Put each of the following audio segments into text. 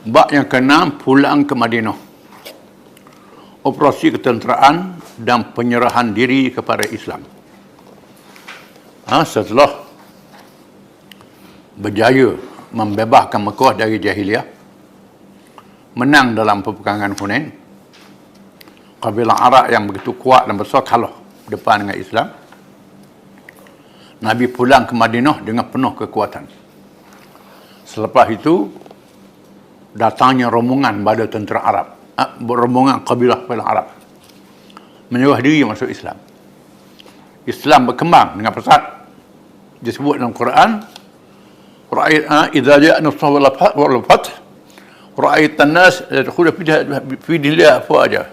Bab yang ke-6, pulang ke Madinah. Operasi ketenteraan dan penyerahan diri kepada Islam. Setelah berjaya membebaskan Mekah dari jahiliah, menang dalam peperangan Hunain, kabilah Arab yang begitu kuat dan besar kalah depan dengan Islam. Nabi pulang ke Madinah dengan penuh kekuatan. Selepas itu datangnya rombongan pada tentera Arab, rombongan kabilah Arab menyerah diri masuk Islam. Islam berkembang dengan pesat. Disebut dalam Quran, idza ja'a nasrullah wal fath ra'aitan nas yadkhuluna fi dinillah afwaja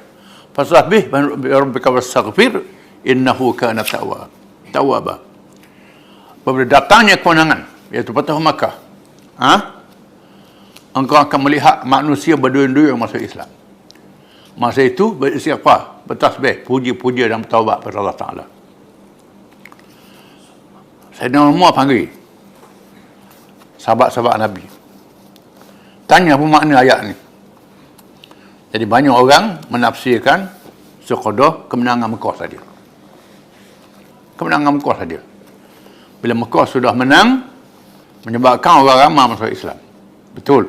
fasabbih bi rabbika wastaghfir innahu kana tawwaba. Apabila datangnya kemenangan, iaitu Fathu Makkah, engkau akan melihat manusia berduyun-duyun masuk Islam. Masa itu beristighfar, bertasbih, puji-puji dan bertaubat kepada Allah Ta'ala. Sayyidina Umar panggil sahabat-sahabat Nabi, tanya apa makna ayat ni. Jadi banyak orang menafsirkan sekadar kemenangan Mekah saja. Kemenangan Mekah saja. Bila Mekah sudah menang, menyebabkan orang ramai masuk Islam. Betul.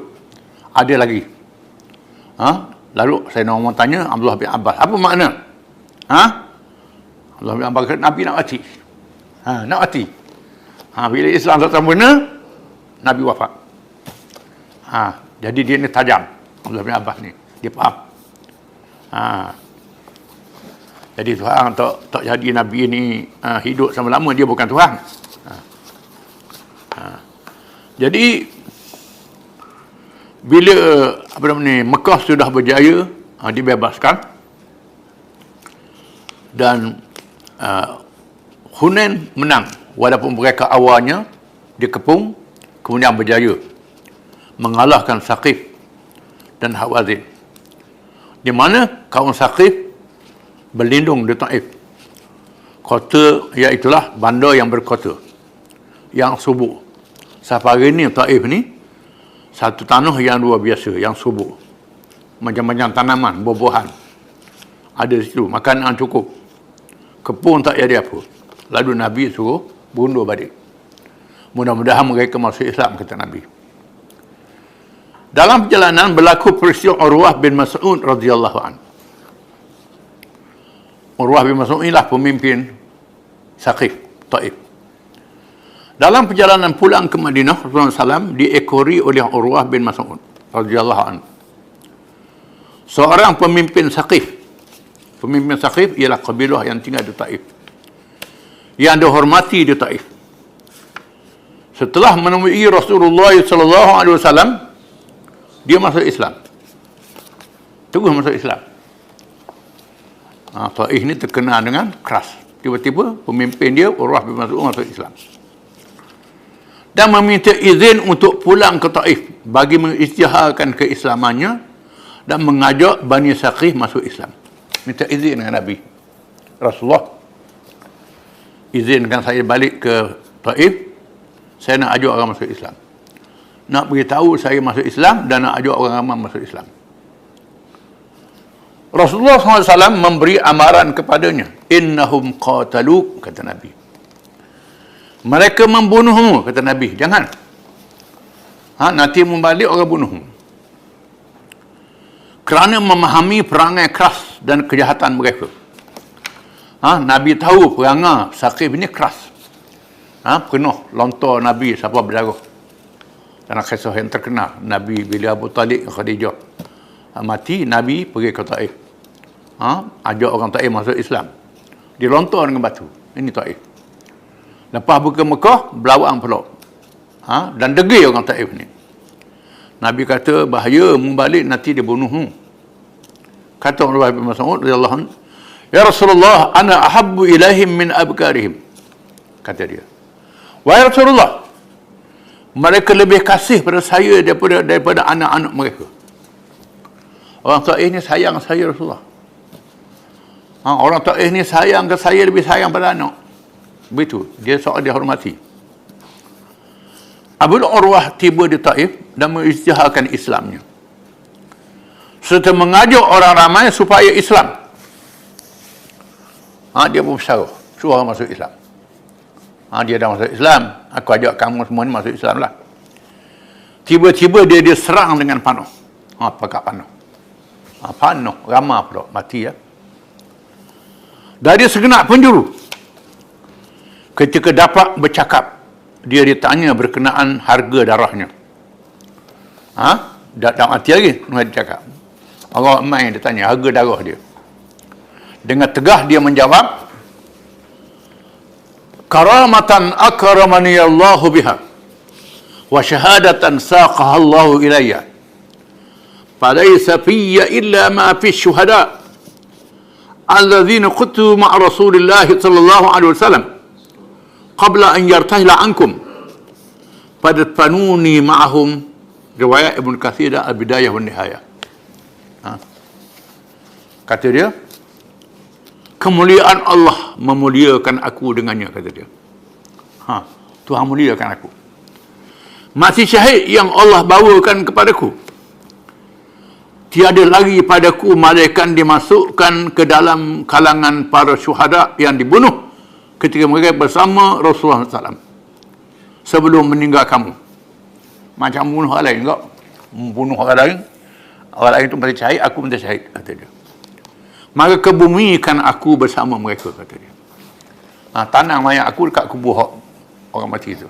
Ada lagi. Lalu Sayyidina Umar tanya Abdullah bin Abbas, apa makna? Abdullah bin Abbas kata, Nabi nak mati. Nak mati. Bila Islam tak sempurna, Nabi wafat. Jadi dia ni tajam. Abdullah bin Abbas ni. Dia faham. Jadi Tuhan tak jadi Nabi ni hidup selama-lama, dia bukan Tuhan. Jadi bila Mekah sudah berjaya dibebaskan dan Hunain menang, walaupun mereka awalnya dikepung, kemudian berjaya mengalahkan Saqif dan Hawazin, di mana kaum Saqif berlindung di Taif, kota iaitulah bandar yang berkota, yang subur. Sampai hari ni Taif ni satu tanah yang luar biasa, yang subur. Macam-macam tanaman, buah-buahan ada di situ, makanan cukup. Kebun tak jadi apa. Lalu Nabi suruh bundur balik. Mudah-mudahan mereka masuk Islam, kata Nabi. Dalam perjalanan berlaku peristiwa Urwah bin Mas'ud radhiyallahu anhu. Urwah bin Mas'ud inilah pemimpin Saqif, Taif. Dalam perjalanan pulang ke Madinah, Rasulullah SAW diekori oleh Urwah bin Mas'ud radhiyallahu anhu, seorang pemimpin Saqif. Pemimpin Saqif ialah kabilah yang tinggal di Taif, yang dihormati di Taif. Setelah menemui Rasulullah SAW, dia masuk Islam. Terus masuk Islam. Taif ni terkenal dengan keras. Tiba-tiba pemimpin dia, Urwah bin Mas'ud, masuk Islam dan meminta izin untuk pulang ke Taif bagi mengisytiharkan keislamannya dan mengajak Bani Saqif masuk Islam. Minta izin dengan Nabi. Rasulullah, izinkan saya balik ke Taif, saya nak ajak orang masuk Islam. Nak beritahu saya masuk Islam dan nak ajak orang ramai masuk Islam. Rasulullah SAW memberi amaran kepadanya, innahum qataluk, kata Nabi. Mereka membunuhmu, kata Nabi. Jangan. Nanti membalik orang bunuhmu. Kerana memahami perangai keras dan kejahatan mereka. Nabi tahu perangai Saqif ini keras. Penuh lontar Nabi siapa berdarah. Dalam kisah yang terkenal, Nabi bila Abu Talib dan Khadijah mati, Nabi pergi ke Taif. Ajak orang Taif masuk Islam. Dilontar dengan batu. Ini Taif. Lepas buka Mekah, berlawang pula. Dan degil orang Taif ni. Nabi kata, bahaya membalik, nanti dia bunuhmu. Kata Urwah bin Mas'ud radhiyallahu anhu, ya Rasulullah, ana ahabbu ilaihim min abkarihim. Kata dia, wahai Rasulullah, mereka lebih kasih pada saya daripada anak-anak mereka. Orang Taif ni sayang saya, Rasulullah. Orang Taif ni sayang ke saya, lebih sayang pada anak. Begitu, dia seorang dihormati. Abu Urwah tiba di Taif dan mengisytiharkan Islamnya. serta mengajak orang ramai supaya Islam. Dia berbesar, suruh orang masuk Islam. Dia dah masuk Islam, aku ajak kamu semua ni masuk Islam lah. Tiba-tiba dia serang dengan panah. Pakat panah. Panah, ramah pula, mati ya. Dari segenap penjuru, ketika dapat bercakap, dia ditanya berkenaan harga darahnya. Tak mati lagi, dia cakap. Orang main dia tanya harga darah dia. Dengan tegah dia menjawab, karamatan akramani Allahu biha wa syahadatan saqaha Allahu ilayya falaysa fiyya illa ma fi syuhada alladhina qutu ma'a Rasulillah sallallahu alaihi wasallam qabla an yartahila ankum fadfanuni ma'ahum. Riwayat Ibn Katsir Al-Bidayah wa Nihayah. Kata dia, kemuliaan Allah memuliakan aku dengannya, kata dia. Tuhan muliakan aku. Mati syahid yang Allah bawakan kepadaku, tiada lagi padaku malaikat dimasukkan ke dalam kalangan para syuhada yang dibunuh ketika mereka bersama Rasulullah SAW sebelum meninggal kamu. Macam bunuh orang lain kau. Bunuh orang lain itu mati syahid, aku mati syahid, kata dia. Maka kebumikan aku bersama mereka, kata dia. Tanam mayat aku dekat kubur orang mati itu.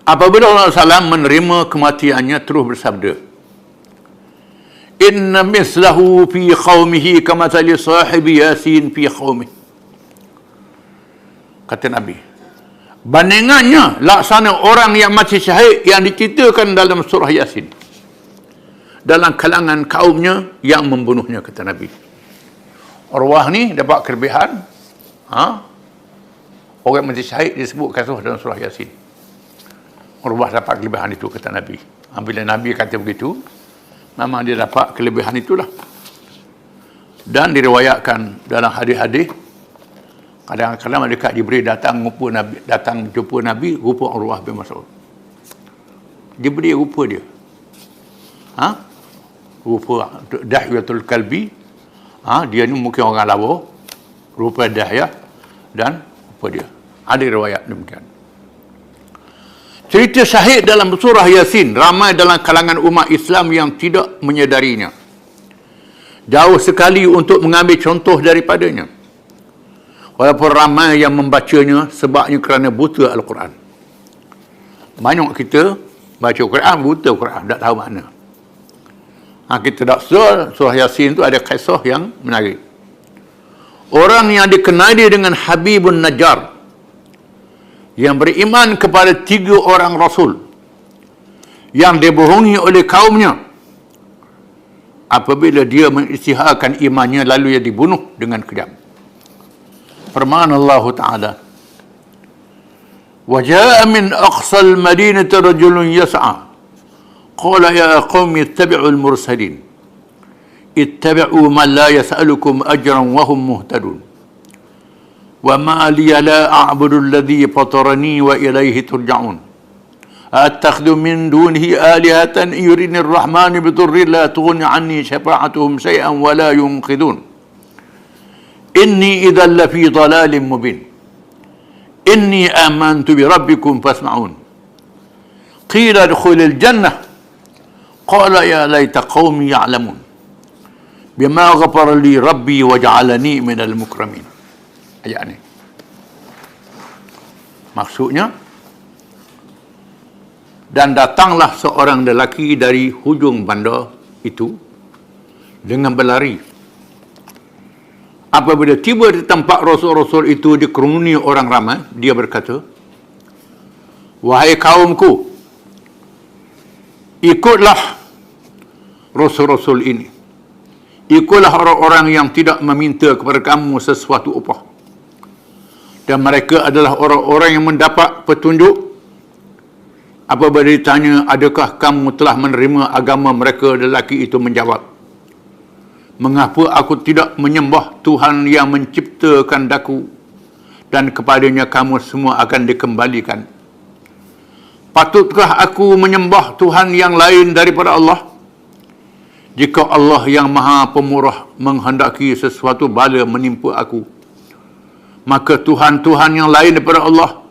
Apabila Allah SAW menerima kematiannya, terus bersabda, inna mislahu fi qawmihi kamathali sahibi Yasin fi qawmihi. Kata Nabi, bandingannya laksana orang yang mati syahid yang diceritakan dalam surah Yasin dalam kalangan kaumnya yang membunuhnya, kata Nabi. Urwah ni dapat kelebihan. Orang mati syahid disebut kisah dalam surah Yasin. Urwah dapat kelebihan itu, kata Nabi. Bila Nabi kata begitu, memang dia dapat kelebihan itulah. Dan diriwayatkan dalam hadis-hadis, kadang-kadang malaikat Jibril datang jumpa Nabi, rupa Urwah bin Mas'ud. Jibril rupa dia. Rupa Dahyatul Kalbi. Dia ni mungkin orang lawa. Rupa Dahyah dan rupa dia. Ada riwayat demikian. Cerita syahid dalam surah Yasin ramai dalam kalangan umat Islam yang tidak menyedarinya. Jauh sekali untuk mengambil contoh daripadanya. Walaupun ramai yang membacanya sebabnya kerana buta Al-Quran. Banyak kita baca Quran, buta Quran, tak tahu makna. Kita tak surah Yasin tu ada kisah yang menarik. Orang yang dikenali dengan Habibun Najjar, yang beriman kepada 3 orang Rasul, yang dibohongi oleh kaumnya, apabila dia mengisytiharkan imannya lalu ia dibunuh dengan kejam. Firman Allah Ta'ala, وَجَاءَ مِنْ أَقْصَى الْمَدِينَةِ رَجُلٌ يَسْعَى قَالَ يَا قَوْمِ اتَّبِعُوا الْمُرْسَلِينَ اتَّبِعُوا مَنْ لَا يَسْأَلُكُمْ أَجْرًا وَهُمْ مُهْتَدُونَ وَمَا لِيَ لَا أَعْبُدُ الَّذِي فَطَرَنِي وَإِلَيْهِ تُرْجَعُونَ أَتَّخِذُ مِنْ دُونِهِ آلِهَةً إِنْ يُرِدْنِ الرَّحْمَنُ بِضُرٍّ لَا تُغْنِ عَنِّي شَفَاعَتُهُمْ شَيْئًا وَلَا يُنْقِذُونَ إِنِّي إِذًا لَفِي ضَلَالٍ مُبِينٍ إِنِّي آمَنْتُ بِرَبِّكُمْ فَاسْمَعُونِ قِيلَ ادْخُلِ الْجَنَّةَ قَالَ يَا لَيْتَ قَوْمِي يَعْلَمُونَ بِمَا غَفَرَ لِي رَبِّي وَجَعَلَنِي مِنَ الْمُكْرَمِينَ. Ayat ni maksudnya, dan datanglah seorang lelaki dari hujung bandar itu dengan berlari. Apabila tiba di tempat Rasul-Rasul itu dikerumuni orang ramai, dia berkata, wahai kaumku, ikutlah Rasul-Rasul ini. Ikutlah orang-orang yang tidak meminta kepada kamu sesuatu upah. Dan mereka adalah orang-orang yang mendapat petunjuk. Apabila ditanya, adakah kamu telah menerima agama mereka, lelaki itu menjawab, mengapa aku tidak menyembah Tuhan yang menciptakan daku, dan kepadanya kamu semua akan dikembalikan? Patutkah aku menyembah Tuhan yang lain daripada Allah? Jika Allah yang Maha Pemurah menghendaki sesuatu bala menimpa aku, maka Tuhan-Tuhan yang lain daripada Allah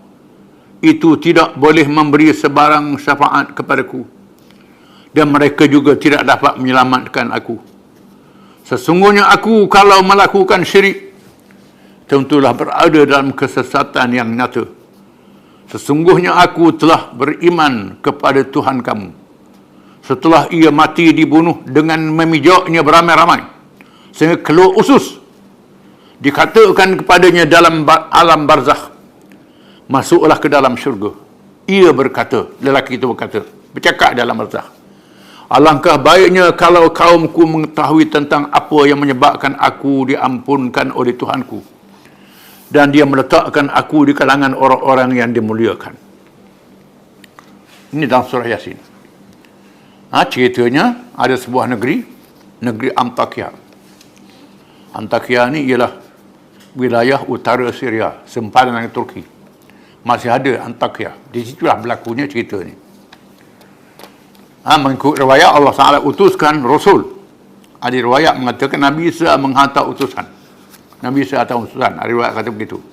itu tidak boleh memberi sebarang syafaat kepadaku, dan mereka juga tidak dapat menyelamatkan aku. Sesungguhnya aku kalau melakukan syirik, tentulah berada dalam kesesatan yang nyata. Sesungguhnya aku telah beriman kepada Tuhan kamu setelah ia mati dibunuh dengan memijaknya beramai-ramai sehingga keluar usus. Dikatakan kepadanya dalam alam barzakh, masuklah ke dalam syurga. Ia berkata, lelaki itu bercakap dalam barzakh, alangkah baiknya kalau kaumku mengetahui tentang apa yang menyebabkan aku diampunkan oleh Tuhanku, dan dia meletakkan aku di kalangan orang-orang yang dimuliakan. Ini dalam surah Yasin. Ceritanya ada sebuah negeri Antakya. Antakya ni ialah wilayah utara Syria, sempadan dengan Turki. Masih ada Antakya. Di situlah berlakunya cerita ni. Mengikut riwayat Allah Taala utuskan Rasul. Ada riwayat mengatakan Nabi Isa menghantar utusan. Nabi Isa hantar utusan. Ada riwayat kata begitu.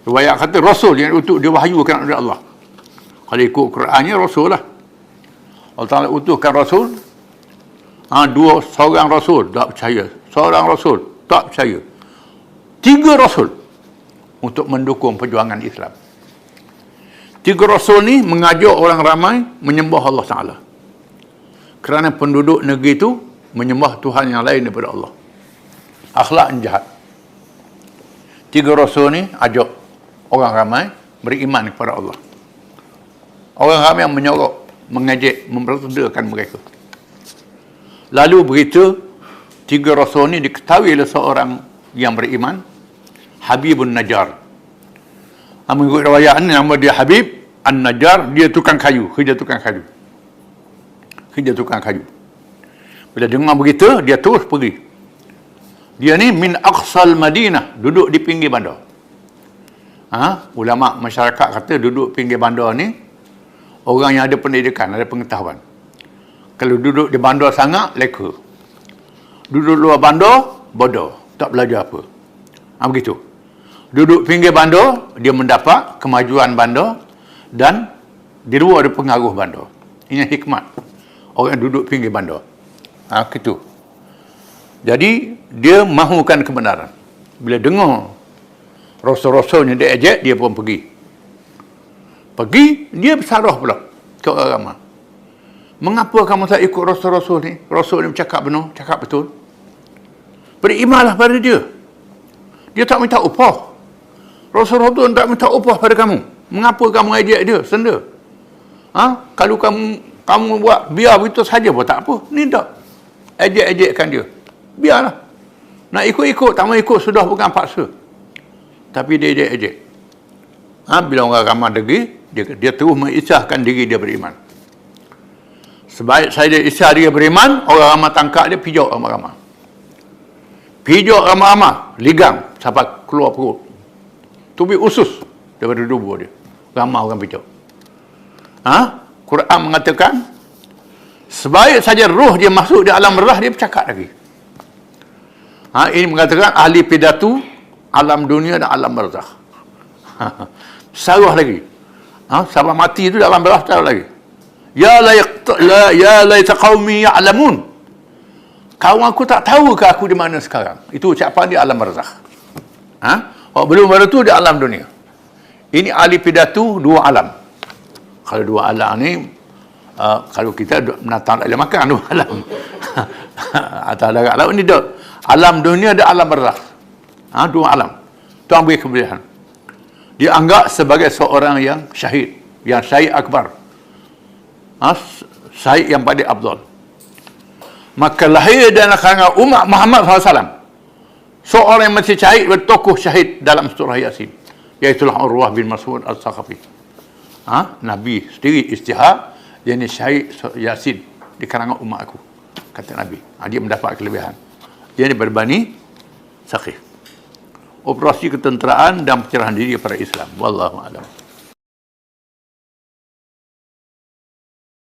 Riwayat kata Rasul yang diwahyukan oleh Allah. Kalau ikut Qurannya Rasul lah. Allah Ta'ala utuskan Rasul. Seorang Rasul tak percaya. Seorang Rasul tak percaya. 3 Rasul untuk mendukung perjuangan Islam. 3 Rasul ni mengajak orang ramai menyembah Allah Ta'ala. Kerana penduduk negeri itu menyembah Tuhan yang lain daripada Allah. Akhlak yang jahat. 3 Rasul ni ajak orang ramai beriman kepada Allah. Orang ramai yang menyorok, mengejek, mempersedakan mereka. Lalu berita 3 Rasul ni diketahui oleh seorang yang beriman, Habibun Najjar. Mengikut riwayat ni nama dia Habib An-Najjar. Dia tukang kayu, kerja tukang kayu. Bila dengar berita, dia terus pergi. Dia ni min aqsal Madinah, duduk di pinggir bandar. Ulama masyarakat kata duduk pinggir bandar ni orang yang ada pendidikan, ada pengetahuan. Kalau duduk di bandar sangat, leka. Duduk luar bandar, bodoh, tak belajar apa. Begitu. Duduk pinggir bandar, dia mendapat kemajuan bandar, dan di luar ada pengaruh bandar. Ini hikmat orang duduk pinggir bandar. Gitu. Jadi dia mahukan kebenaran. Bila dengar rasul-rasulnya dia ejek, dia pun pergi. Dia bersalah pula ke orang ramai. Mengapa kamu tak ikut rasul-rasul ni? Rasul ni bercakap benar, cakap betul. Berimanlah pada dia. Dia tak minta upah. Rasul-rasul tak minta upah pada kamu. Mengapa kamu ejek dia? Senda. Kalau kamu buat biar begitu saja pun tak apa. Ni tak. Ejek-ejekkan dia. Biarlah. Nak ikut-ikut, tak mau ikut sudah bukan paksa. Tapi dia ejek-ejek. Bila orang ramai degi, dia terus mengisahkan diri dia beriman. Sebaik saya isah dia beriman, orang ramai tangkap dia, pijak ramai-ramai. Pijak ramai-ramai, ligang sampai keluar perut. Tubi usus daripada tubuh dia. Ramai orang pijak. Quran mengatakan, sebaik saja roh dia masuk di alam roh, dia bercakap lagi. Ini mengatakan ahli pidato alam dunia dan alam barzakh. Sarah lagi. Sampai mati itu dalam barzakh sarah lagi. Ya laita qaumi ya'lamun. Kaum aku tak tahu ke aku di mana sekarang. Itu ucapan di alam barzakh. Belum baru tu di alam dunia. Ini ahli pidato 2 alam. Kalau 2 alam ni kalau kita menatang tak boleh makan 2 alam. Atau darat laut ni dah. Alam dunia ada alam barzakh. 2 alam. Tuan beri kemuliaan. Dia anggap sebagai seorang yang syahid. Yang syahid akbar. Syahid yang paling afdal. Maka lahir dan kalangan umat Muhammad SAW. Seorang yang masih syahid bertokoh syahid dalam surah Yasin. Iaitulah Urwah bin Mas'ud Al-Thaqafi. Nabi sendiri istihad. Dia ni syahid Yasin di kalangan umat aku. Kata Nabi. Dia mendapat kelebihan. Dia ni berbani Saqif. Operasi ketenteraan dan pencerahan diri kepada Islam. Wallahu a'lam.